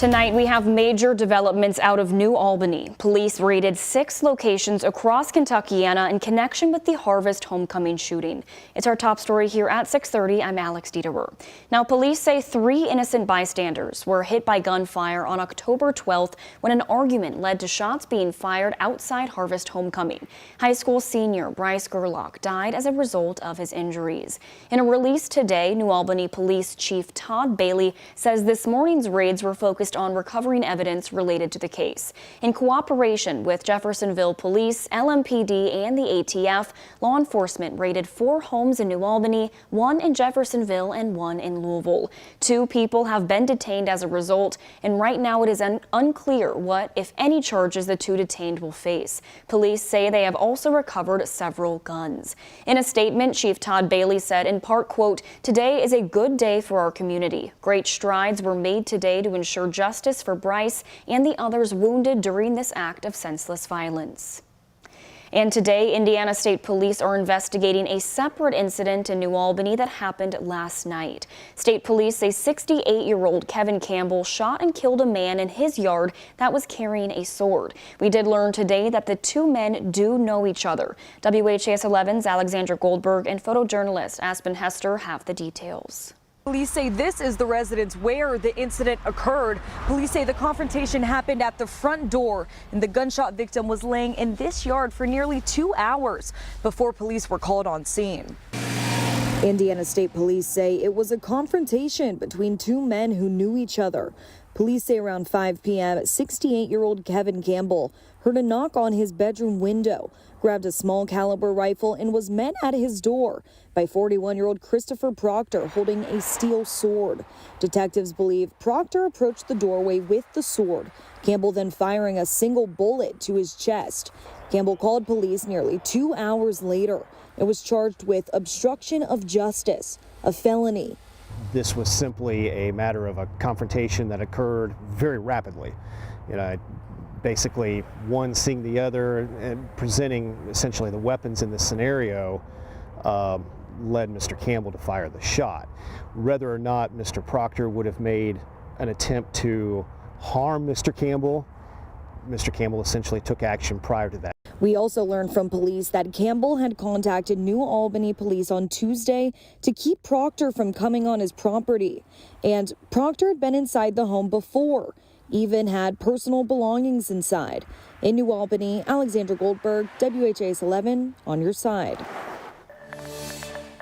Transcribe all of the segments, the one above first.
Tonight, we have major developments out of New Albany. Police raided 6 locations across Kentuckiana in connection with the Harvest homecoming shooting. It's our top story here at 6:30. I'm Alex Dieterer. Now, police say 3 innocent bystanders were hit by gunfire on October 12th when an argument led to shots being fired outside Harvest homecoming. High school senior Bryce Gerlach died as a result of his injuries. In a release today, New Albany Police Chief Todd Bailey says this morning's raids were focused on recovering evidence related to the case. In cooperation with Jeffersonville Police, LMPD, and the ATF, law enforcement raided 4 homes in New Albany, 1 in Jeffersonville, and 1 in Louisville. 2 people have been detained as a result, and right now it is unclear what, if any, charges the 2 detained will face. Police say they have also recovered several guns. In a statement, Chief Todd Bailey said in part, quote, "Today is a good day for our community. Great strides were made today to ensure justice for Bryce and the others wounded during this act of senseless violence." And today, Indiana State Police are investigating a separate incident in New Albany that happened last night. State Police say 68-year-old Kevin Campbell shot and killed a man in his yard that was carrying a sword. We did learn today that the 2 men do know each other. WHAS11's Alexandra Goldberg and photojournalist Aspen Hester have the details. Police say this is the residence where the incident occurred. Police say the confrontation happened at the front door, and the gunshot victim was laying in this yard for nearly 2 hours before police were called on scene. Indiana State Police say it was a confrontation between 2 men who knew each other. Police say around 5 p.m., 68-year-old Kevin Campbell heard a knock on his bedroom window, grabbed a small caliber rifle, and was met at his door by 41-year-old Christopher Proctor holding a steel sword. Detectives believe Proctor approached the doorway with the sword, Campbell then firing a single bullet to his chest. Campbell called police nearly 2 hours later and was charged with obstruction of justice, a felony. This was simply a matter of a confrontation that occurred very rapidly. Basically one seeing the other and presenting essentially the weapons in this scenario led Mr. Campbell to fire the shot. Whether or not Mr. Proctor would have made an attempt to harm Mr. Campbell essentially took action prior to that. We also learned from police that Campbell had contacted New Albany police on Tuesday to keep Proctor from coming on his property. And Proctor had been inside the home before, even had personal belongings inside. In New Albany, Alexandra Goldberg, WHAS 11, on your side.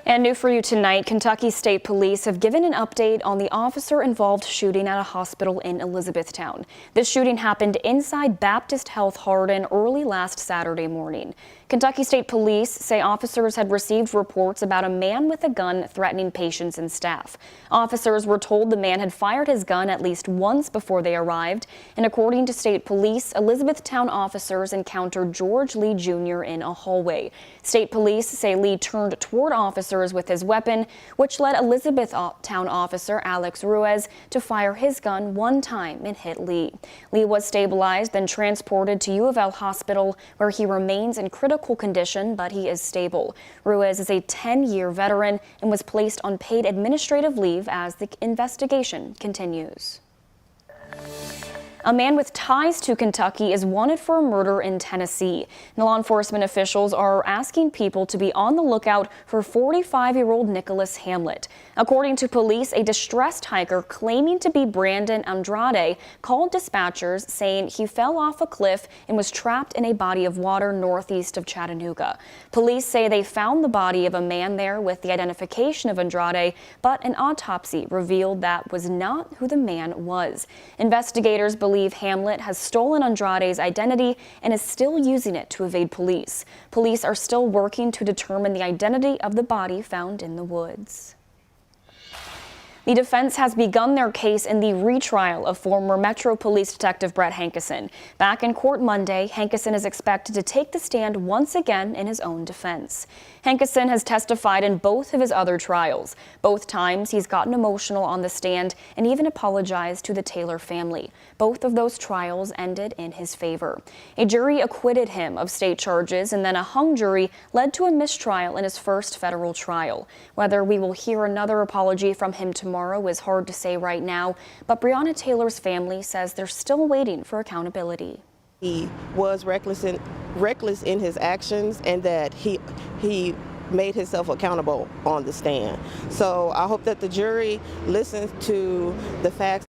And new for you tonight, Kentucky State Police have given an update on the officer-involved shooting at a hospital in Elizabethtown. This shooting happened inside Baptist Health Hardin early last Saturday morning. Kentucky State Police say officers had received reports about a man with a gun threatening patients and staff. Officers were told the man had fired his gun at least once before they arrived, and according to State Police, Elizabethtown officers encountered George Lee Jr. in a hallway. State Police say Lee turned toward officers with his weapon, which led Elizabethtown officer Alex Ruiz to fire his gun 1 time and hit Lee. Lee was stabilized, then transported to U of L Hospital, where he remains in critical condition, but he is stable. Ruiz is a 10-year veteran and was placed on paid administrative leave as the investigation continues. A man with ties to Kentucky is wanted for a murder in Tennessee. Law enforcement officials are asking people to be on the lookout for 45-year-old Nicholas Hamlet. According to police, a distressed hiker claiming to be Brandon Andrade called dispatchers saying he fell off a cliff and was trapped in a body of water northeast of Chattanooga. Police say they found the body of a man there with the identification of Andrade, but an autopsy revealed that was not who the man was. Investigators believe Hamlet has stolen Andrade's identity and is still using it to evade police. Police are still working to determine the identity of the body found in the woods. The defense has begun their case in the retrial of former Metro Police Detective Brett Hankison. Back in court Monday, Hankison is expected to take the stand once again in his own defense. Hankison has testified in both of his other trials. Both times he's gotten emotional on the stand and even apologized to the Taylor family. Both of those trials ended in his favor. A jury acquitted him of state charges, and then a hung jury led to a mistrial in his first federal trial. Whether we will hear another apology from him tomorrow tomorrow is hard to say right now, but Breonna Taylor's family says they're still waiting for accountability. He was reckless in his actions, and that he made himself accountable on the stand. So I hope that the jury listens to the facts.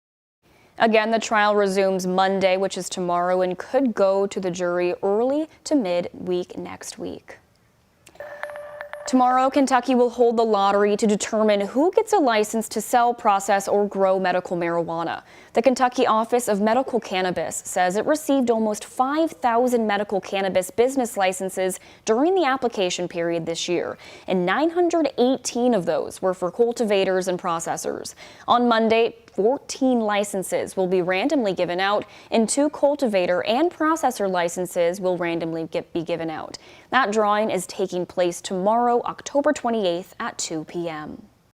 Again, the trial resumes Monday, which is tomorrow, and could go to the jury early to mid-week next week. Tomorrow, Kentucky will hold the lottery to determine who gets a license to sell, process, or grow medical marijuana. The Kentucky Office of Medical Cannabis says it received almost 5,000 medical cannabis business licenses during the application period this year, and 918 of those were for cultivators and processors. On Monday, 14 licenses will be randomly given out, and 2 cultivator and processor licenses will randomly be given out. That drawing is taking place tomorrow, October 28th at 2 p.m.